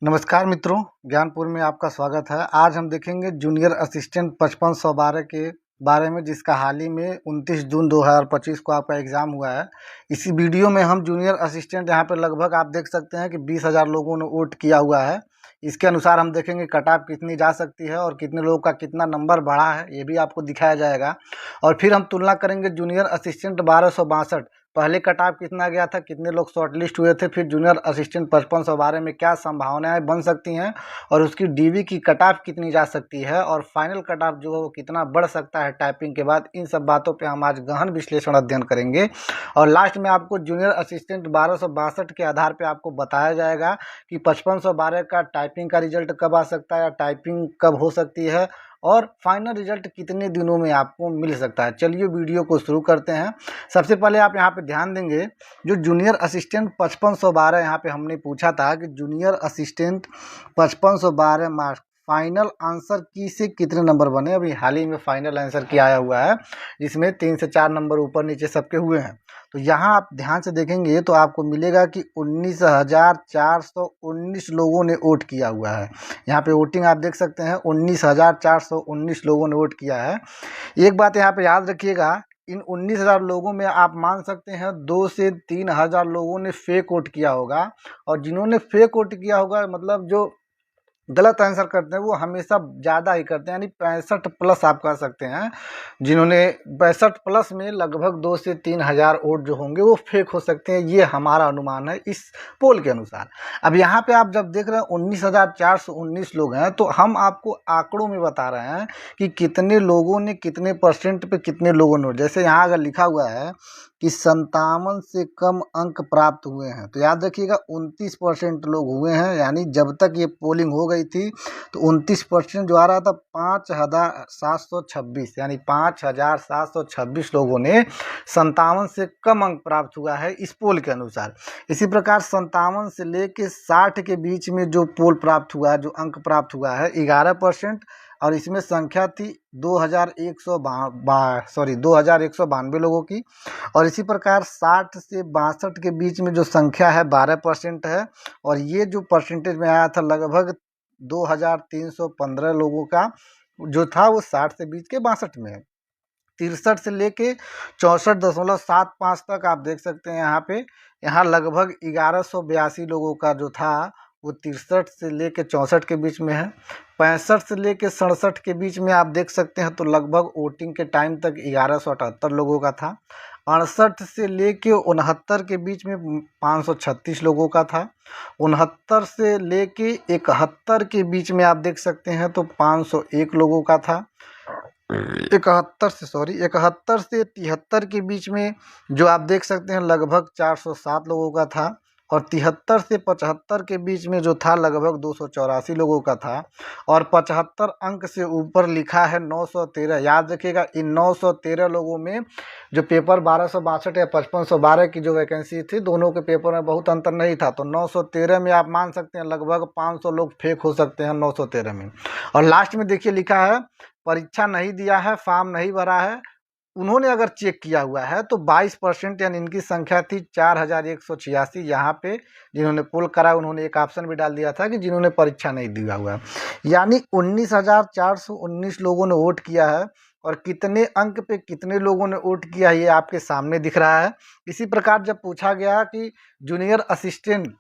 नमस्कार मित्रों, ज्ञानपुर में आपका स्वागत है। आज हम देखेंगे जूनियर असिस्टेंट 5512 के बारे में, जिसका हाल ही में 29 जून 2025 को आपका एग्ज़ाम हुआ है। इसी वीडियो में हम जूनियर असिस्टेंट यहाँ पे लगभग आप देख सकते हैं कि 20,000 लोगों ने वोट किया हुआ है। इसके अनुसार हम देखेंगे कट ऑफ कितनी जा सकती है और कितने लोगों का कितना नंबर बढ़ा है, ये भी आपको दिखाया जाएगा। और फिर हम तुलना करेंगे जूनियर असिस्टेंट 1262 पहले कट ऑफ कितना गया था, कितने लोग शॉर्ट लिस्ट हुए थे, फिर जूनियर असिस्टेंट 5512 में क्या संभावनाएं बन सकती हैं और उसकी डीवी की कट ऑफ कितनी जा सकती है और फाइनल कट ऑफ जो है वो कितना बढ़ सकता है टाइपिंग के बाद। इन सब बातों पे हम आज गहन विश्लेषण अध्ययन करेंगे और लास्ट में आपको जूनियर असिस्टेंट 1262 के आधार पर आपको बताया जाएगा कि 5512 का टाइपिंग का रिजल्ट कब आ सकता है या टाइपिंग कब हो सकती है और फाइनल रिजल्ट कितने दिनों में आपको मिल सकता है। चलिए वीडियो को शुरू करते हैं। सबसे पहले आप यहाँ पे ध्यान देंगे, जो जूनियर असिस्टेंट 5512 यहाँ पे हमने पूछा था कि junior assistant 5512 marks final answer की से कितने नंबर बने। अभी हाल ही में फाइनल आंसर की आया हुआ है, जिसमें 3 से 4 नंबर ऊपर नीचे सबके हुए हैं। तो यहाँ आप ध्यान से देखेंगे तो आपको मिलेगा कि 19,419 लोगों ने वोट किया हुआ है। यहाँ पे वोटिंग आप देख सकते हैं, 19,419 लोगों ने वोट किया है। एक बात यहाँ पे याद रखिएगा, इन 19,000 लोगों में आप मान सकते हैं 2 से 3,000 लोगों ने फेक वोट किया होगा। और जिन्होंने फेक वोट किया होगा, मतलब जो गलत आंसर करते हैं, वो हमेशा ज़्यादा ही करते हैं, यानी 65 प्लस आप कह सकते हैं। जिन्होंने 65 प्लस में लगभग 2 से 3,000 वोट जो होंगे वो फेक हो सकते हैं, ये हमारा अनुमान है इस पोल के अनुसार। अब यहाँ पे आप जब देख रहे हैं 19,419 लोग हैं, तो हम आपको आंकड़ों में बता रहे हैं कि कितने लोगों ने कितने परसेंट पे कितने लोगों ने। जैसे यहाँ अगर लिखा हुआ है कि 57 से कम अंक प्राप्त हुए हैं, तो याद रखिएगा 29% लोग हुए हैं। यानी जब तक ये पोलिंग हो गई थी तो 29% जो आ रहा था 5,726, यानी 5,726 लोगों ने 57 से कम अंक प्राप्त हुआ है इस पोल के अनुसार। इसी प्रकार 57 से लेके 60 के बीच में जो पोल प्राप्त हुआ है, जो अंक प्राप्त हुआ है 11%, और इसमें संख्या थी 2,192 लोगों की। और इसी प्रकार 60 से 62 के बीच में जो संख्या है 12% है, और ये जो परसेंटेज में आया था लगभग 2,315 लोगों का जो था वो 60 से बीच के 62 में है। 63 से लेके 64.75 तक आप देख सकते हैं यहाँ लगभग 1182 लोगों का जो था वो 63 से लेके 64 के बीच में है। 65 से लेके 67 के बीच में आप देख सकते हैं तो लगभग वोटिंग के टाइम तक 1178 लोगों का था। 68 से लेके 69 के बीच में 536 लोगों का था। 69 से लेके 71 के बीच में आप देख सकते हैं तो 501 लोगों का था। 71 से 73 के बीच में जो आप देख सकते हैं लगभग 407 लोगों का था। और 73 से 75 के बीच में जो था लगभग 284 लोगों का था। और 75 अंक से ऊपर लिखा है 913। याद रखिएगा, इन 913 लोगों में जो पेपर 1262 या 5512 की जो वैकेंसी थी, दोनों के पेपर में बहुत अंतर नहीं था। तो 913 में आप मान सकते हैं लगभग 500 लोग फेक हो सकते हैं 913 में। और लास्ट में देखिए लिखा है परीक्षा नहीं दिया है, फॉर्म नहीं भरा है, उन्होंने अगर चेक किया हुआ है तो 22%, यानी इनकी संख्या थी 4,186। यहाँ पे जिन्होंने पोल करा उन्होंने एक ऑप्शन भी डाल दिया था कि जिन्होंने परीक्षा नहीं दिया हुआ है। यानी 19,419 लोगों ने वोट किया है और कितने अंक पे कितने लोगों ने वोट किया ये आपके सामने दिख रहा है। इसी प्रकार जब पूछा गया कि जूनियर असिस्टेंट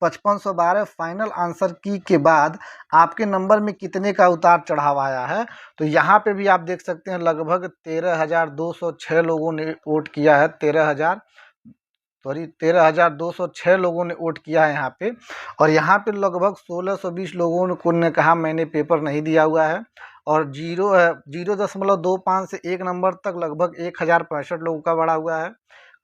5512 फाइनल आंसर की के बाद आपके नंबर में कितने का उतार चढ़ाव आया है, तो यहाँ पे भी आप देख सकते हैं लगभग 13,206 लोगों ने वोट किया है। 13,206 लोगों ने वोट किया है यहाँ पे। और यहाँ पे लगभग 1,620 लोगों ने कहा मैंने पेपर नहीं दिया हुआ है। और 0.25 से 1 नंबर तक लगभग 1,065 लोगों का बढ़ा हुआ है,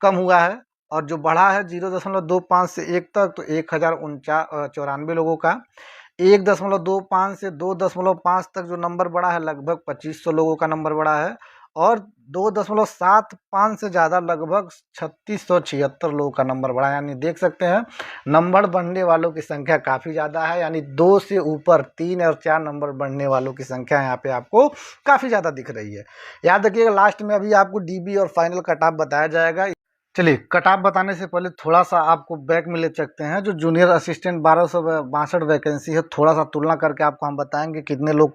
कम हुआ है। और जो बढ़ा है 0.25 से 1 तक तो 1,094 लोगों का। 1.25 से 2.5 तक जो नंबर बढ़ा है लगभग 2,500 लोगों का नंबर बढ़ा है। और 2.75 से ज़्यादा लगभग 3,676 लोगों का नंबर बढ़ा है। यानी देख सकते हैं नंबर बढ़ने वालों की संख्या काफ़ी ज़्यादा है, यानी 2 से ऊपर 3 और 4 नंबर बढ़ने वालों की संख्या यहाँ पे आपको काफ़ी ज़्यादा दिख रही है। याद रखिएगा लास्ट में अभी आपको डीबी और फाइनल कट ऑफ बताया जाएगा। चलिए, कट ऑफ बताने से पहले थोड़ा-सा आपको बैक में ले चलते हैं। जो जूनियर असिस्टेंट 1262 वैकेंसी है, थोड़ा-सा तुलना करके आपको हम बताएँगे कितने लोग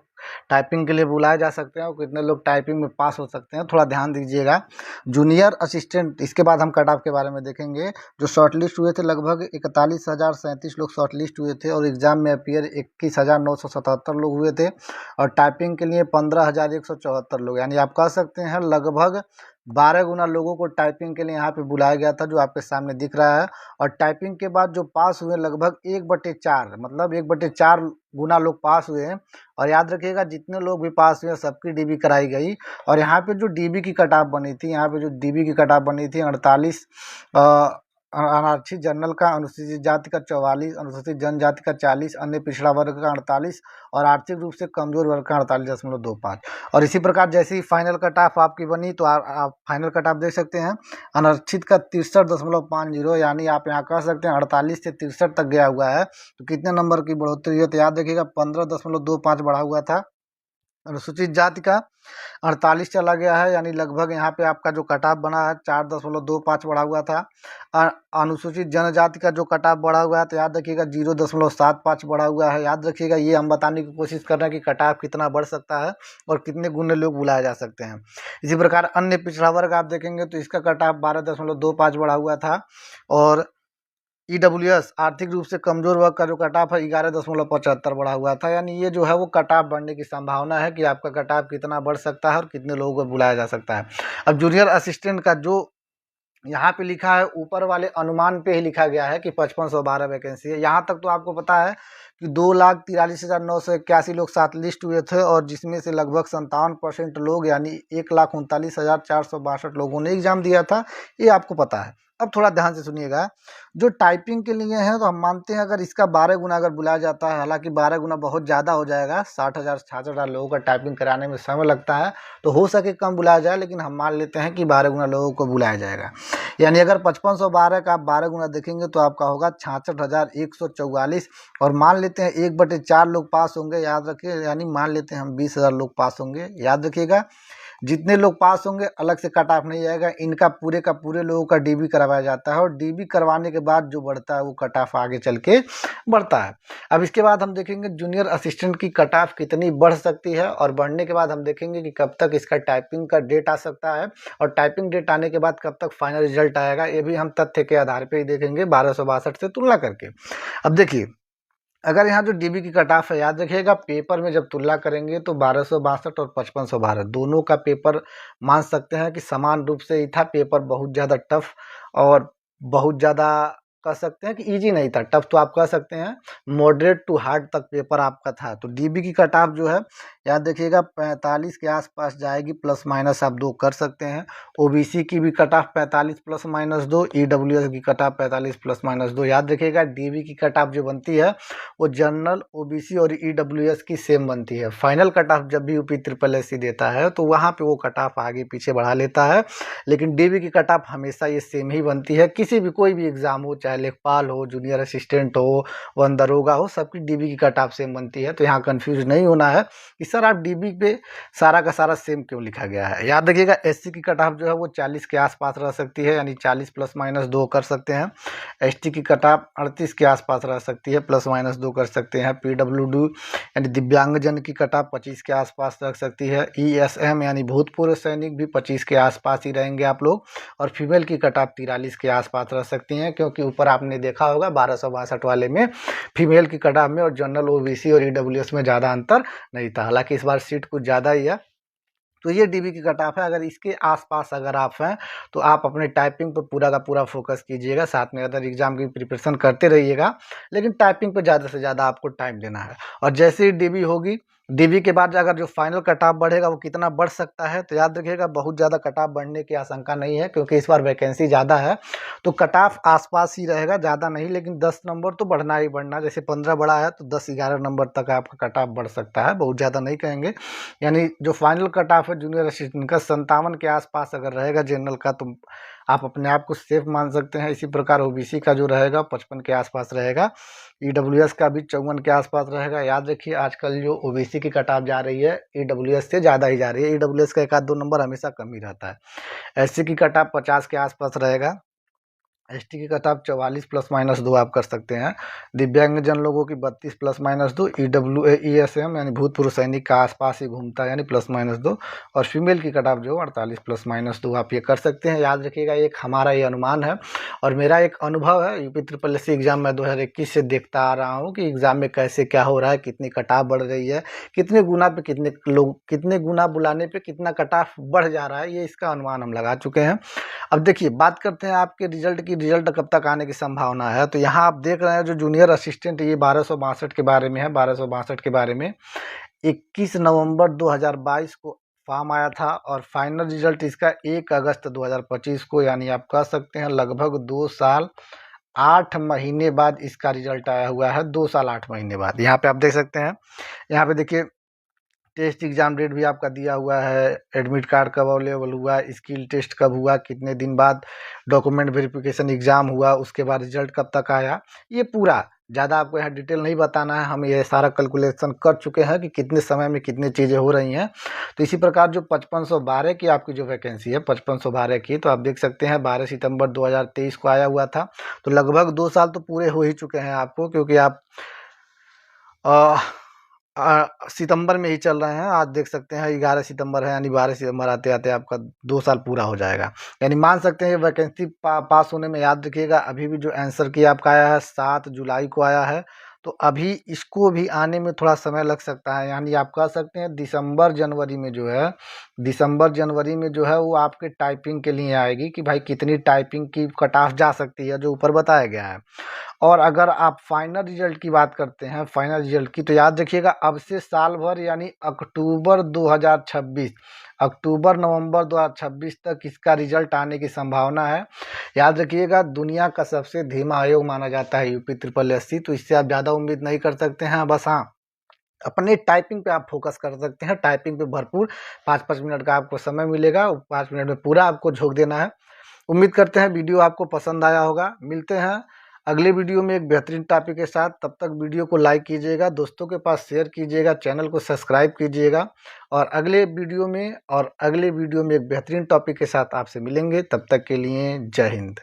टाइपिंग के लिए बुलाए जा सकते हैं और कितने लोग टाइपिंग में पास हो सकते हैं, थोड़ा ध्यान दीजिएगा। जूनियर असिस्टेंट, इसके बाद हम कट ऑफ के बारे में देखेंगे। जो शॉर्टलिस्ट हुए थे लगभग 41,037 लोग शॉर्टलिस्ट हुए थे और एग्ज़ाम में अपीयर 21,977 लोग हुए थे और टाइपिंग के लिए 15,174 लोग, यानी आप कह सकते हैं लगभग 12 गुना लोगों को टाइपिंग के लिए यहाँ पे बुलाया गया था, जो आपके सामने दिख रहा है। और टाइपिंग के बाद जो पास हुए लगभग 1/4, मतलब 1/4 गुना लोग पास हुए हैं। और याद रखिएगा, जितने लोग भी पास हुए सबकी डीबी कराई गई। और यहाँ पे जो डीबी की कट ऑफ बनी थी, यहाँ पे जो डीबी की कट ऑफ बनी थी 48, आरक्षित जनरल का, अनुसूचित जाति का 44, अनुसूचित जनजाति का 40, अन्य पिछड़ा वर्ग का 48 और आर्थिक रूप से कमजोर वर्ग का 48.25। और इसी प्रकार जैसे ही फाइनल कट ऑफ आपकी बनी तो आप फाइनल कट ऑफ देख सकते हैं। अनारक्षित का 63.50, यानी आप यहाँ कह सकते हैं 48 से 63 तक गया हुआ है। तो कितने नंबर की बढ़ोतरी है, तो याद रखिएगा 15.25 बढ़ा हुआ था। अनुसूचित जाति का 48 चला गया है, यानी लगभग यहाँ पे आपका जो कट ऑफ बना है 4.25 बढ़ा हुआ था। अनुसूचित जनजाति का जो कट ऑफ बढ़ा हुआ है तो याद रखिएगा 0.75 बढ़ा हुआ है। याद रखिएगा, ये हम बताने की कोशिश कर रहे हैं कि कट ऑफ कितना बढ़ सकता है और कितने गुने लोग बुलाए जा सकते हैं। इसी प्रकार अन्य पिछड़ा वर्ग आप देखेंगे तो इसका कट ऑफ 12.25 बढ़ा हुआ था। और ईडब्ल्यूएस आर्थिक रूप से कमजोर वर्ग का जो कट ऑफ है 11.75 बढ़ा हुआ था। यानी ये जो है वो कट ऑफ बढ़ने की संभावना है कि आपका कट ऑफ कितना बढ़ सकता है और कितने लोगों को बुलाया जा सकता है। अब जूनियर असिस्टेंट का जो यहाँ पे लिखा है, ऊपर वाले अनुमान पे ही लिखा गया है कि 5512 वैकेंसी है। यहाँ तक तो आपको पता है कि 2,43,981 लोग साथ लिस्ट हुए थे और जिसमें से लगभग 57% लोग यानी 1,39,462 लोगों ने एग्जाम दिया था, ये आपको पता है। अब थोड़ा ध्यान से सुनिएगा, जो टाइपिंग के लिए है तो हम मानते हैं अगर इसका 12 गुना अगर बुलाया जाता है, हालांकि 12 गुना बहुत ज़्यादा हो जाएगा, 60,000 66,000 लोगों का टाइपिंग कराने में समय लगता है, तो हो सके कम बुलाया जाए, लेकिन हम मान लेते हैं कि 12 गुना लोगों को बुलाया जाएगा। यानी अगर 5512 का आप 12 गुना देखेंगे तो आपका होगा 66,144। और मान लेते हैं 1/4 लोग पास होंगे, याद रखिए, यानी मान लेते हैं हम 20,000 लोग पास होंगे। याद रखिएगा, जितने लोग पास होंगे अलग से कट ऑफ नहीं आएगा, इनका पूरे का पूरे लोगों का डीबी करवाया जाता है और डीबी करवाने के बाद जो बढ़ता है वो कट ऑफ आगे चल के बढ़ता है। अब इसके बाद हम देखेंगे जूनियर असिस्टेंट की कट ऑफ कितनी बढ़ सकती है और बढ़ने के बाद हम देखेंगे कि कब तक इसका टाइपिंग का डेट आ सकता है और टाइपिंग डेट आने के बाद कब तक फाइनल रिजल्ट आएगा, ये भी हम तथ्य के आधार पर ही देखेंगे 1262 से तुलना करके। अब देखिए, अगर यहाँ जो डीबी की कट ऑफ है, याद रखिएगा पेपर में जब तुलना करेंगे तो 1262 और 5512 दोनों का पेपर मान सकते हैं कि समान रूप से ही था। पेपर बहुत ज़्यादा टफ और बहुत ज़्यादा कह सकते हैं कि इजी नहीं था, टफ तो आप कह सकते हैं मॉडरेट टू हार्ड तक पेपर आपका था। तो डीबी की कट ऑफ जो है याद रखिएगा 45 के आसपास जाएगी, प्लस माइनस आप 2 कर सकते हैं। ओबीसी की भी cut off 45 plus minus 2, EWS की कट ऑफ 45 प्लस माइनस 2। याद रखिएगा डीबी की कट ऑफ जो बनती है वो जनरल, ओबीसी और ईडब्ल्यूएस की सेम बनती है। फाइनल कट ऑफ जब भी यूपी ट्रिपल एससी देता है तो वहाँ पे वो कट ऑफ आगे पीछे बढ़ा लेता है, लेकिन डीबी की कट ऑफ हमेशा ये सेम ही बनती है। किसी भी कोई भी एग्जाम हो, चाहे लेखपाल हो, जूनियर असिस्टेंट हो, वन दरोगा हो, सबकी डीबी की कट ऑफ सेम बनती है। तो यहाँ कंफ्यूज नहीं होना है कि सर आप डीबी पे सारा का सारा सेम क्यों लिखा गया है। याद रखिएगा एससी की कट ऑफ जो है वो 40 के आसपास रह सकती है, यानी 40 प्लस माइनस 2 कर सकते हैं। एसटी की कट ऑफ 38 के आसपास रह सकती है, प्लस माइनस 2 कर सकते हैं। पीडब्ल्यूडी यानी दिव्यांगजन की कट ऑफ 25 के आसपास रख सकती है। ईएसएम यानी भूतपूर्व सैनिक भी 25 के आसपास ही रहेंगे आप लोग। और फीमेल की कट ऑफ 43 के आसपास रह सकती हैं, क्योंकि ऊपर आपने देखा होगा 1262 वाले में फीमेल की कट ऑफ में और जनरल, ओबीसी और ईडब्ल्यूएस में ज़्यादा अंतर नहीं था। हालांकि इस बार सीट कुछ ज़्यादा ही है। तो ये डीबी की कट ऑफ है। अगर इसके आसपास अगर आप हैं तो आप अपने टाइपिंग पर पूरा का पूरा फोकस कीजिएगा, साथ में अदर एग्जाम की प्रिपरेशन करते रहिएगा, लेकिन टाइपिंग पर ज़्यादा से ज़्यादा आपको टाइम देना है। और जैसे ही डीबी होगी, डीबी के बाद अगर जो फाइनल कट ऑफ बढ़ेगा वो कितना बढ़ सकता है, तो याद रखिएगा बहुत ज़्यादा कट ऑफ बढ़ने की आशंका नहीं है, क्योंकि इस बार वैकेंसी ज़्यादा है। तो कट ऑफ आसपास ही रहेगा, ज़्यादा नहीं, लेकिन 10 नंबर तो बढ़ना ही बढ़ना। जैसे 15 बढ़ा है तो 10-11 नंबर तक आपका कट ऑफ बढ़ सकता है, बहुत ज़्यादा नहीं कहेंगे। यानी जो फाइनल कट ऑफ है जूनियर असिस्टेंट का 57 के आसपास अगर रहेगा जनरल का, तो आप अपने आप को सेफ मान सकते हैं। इसी प्रकार ओबीसी का जो रहेगा 55 के आसपास रहेगा। ईडब्ल्यूएस का भी 54 के आसपास रहेगा। याद रखिए आजकल जो ओबीसी की कट ऑफ जा रही है ईडब्ल्यूएस से ज़्यादा ही जा रही है, ईडब्ल्यूएस का 1-2 नंबर हमेशा कम ही रहता है। एससी की कट ऑफ 50 के आसपास रहेगा। एसटी की कट ऑफ 44 ±2 आप कर सकते हैं। दिव्यांगजन लोगों की 32 ±2। ESM यानी भूतपूर्व सैनिक का आसपास ही घूमता है यानी +-2। और फीमेल की कट ऑफ जो 48 ±2 आप ये कर सकते हैं। याद रखिएगा, एक हमारा ये अनुमान है और मेरा एक अनुभव है। यूपी ट्रिपल एससी एग्जाम में 2021 से देखता आ रहा हूँ कि एग्जाम में कैसे क्या हो रहा है, कितनी कट ऑफ बढ़ रही है, कितने गुना पे कितने लोग, कितने गुना बुलाने पे कितना कट ऑफ बढ़ जा रहा है, ये इसका अनुमान हम लगा चुके हैं। अब देखिए, बात करते हैं आपके रिजल्ट की। रिजल्ट कब तक आने की संभावना है, तो यहाँ आप देख रहे हैं जो जूनियर असिस्टेंट, ये 1262 के बारे में है। 1262 के बारे में 21 नवंबर 2022 को फॉर्म आया था और फाइनल रिजल्ट इसका 1 अगस्त 2025 को, यानी आप कह सकते हैं लगभग 2 साल 8 महीने बाद इसका रिजल्ट आया हुआ है। 2 साल 8 महीने बाद। यहाँ पे आप देख सकते हैं, यहाँ पे देखिए टेस्ट एग्जाम डेट भी आपका दिया हुआ है, एडमिट कार्ड कब अवेलेबल हुआ, स्किल टेस्ट कब हुआ, कितने दिन बाद डॉक्यूमेंट वेरिफिकेशन एग्जाम हुआ, उसके बाद रिजल्ट कब तक आया, ये पूरा ज़्यादा आपको यहाँ डिटेल नहीं बताना है। हम ये सारा कैलकुलेशन कर चुके हैं कि कितने समय में कितनी चीज़ें हो रही हैं। तो इसी प्रकार जो 5512 की आपकी जो वैकेंसी है 5512 की, तो आप देख सकते हैं 12 सितंबर 2023 को आया हुआ था। तो लगभग 2 साल तो पूरे हो ही चुके हैं आपको, क्योंकि आप सितंबर में ही चल रहे हैं। आज देख सकते हैं 11 सितंबर है, यानी 12 सितंबर आते आते आपका 2 साल पूरा हो जाएगा। यानी मान सकते हैं ये वैकेंसी पास होने में, याद रखिएगा अभी भी जो आंसर की आपका आया है 7 जुलाई को आया है, तो अभी इसको भी आने में थोड़ा समय लग सकता है। यानी आप कह सकते हैं दिसंबर जनवरी में जो है, दिसंबर जनवरी में जो है वो आपके टाइपिंग के लिए आएगी कि भाई कितनी टाइपिंग की कट ऑफ जा सकती है, जो ऊपर बताया गया है। और अगर आप फाइनल रिजल्ट की बात करते हैं, फाइनल रिजल्ट की, तो याद रखिएगा अब से साल भर यानी अक्टूबर 2026, अक्टूबर नवंबर 2026 तक इसका रिजल्ट आने की संभावना है। याद रखिएगा दुनिया का सबसे धीमा आयोग माना जाता है यूपी ट्रिपल एससी, तो इससे आप ज़्यादा उम्मीद नहीं कर सकते हैं। बस हाँ, अपने टाइपिंग पे आप फोकस कर सकते हैं। टाइपिंग पे भरपूर 5-5 मिनट का आपको समय मिलेगा, 5 मिनट में पूरा आपको झोंक देना है। उम्मीद करते हैं वीडियो आपको पसंद आया होगा। मिलते हैं अगले वीडियो में एक बेहतरीन टॉपिक के साथ। तब तक वीडियो को लाइक कीजिएगा, दोस्तों के पास शेयर कीजिएगा, चैनल को सब्सक्राइब कीजिएगा और अगले वीडियो में एक बेहतरीन टॉपिक के साथ आपसे मिलेंगे। तब तक के लिए जय हिंद।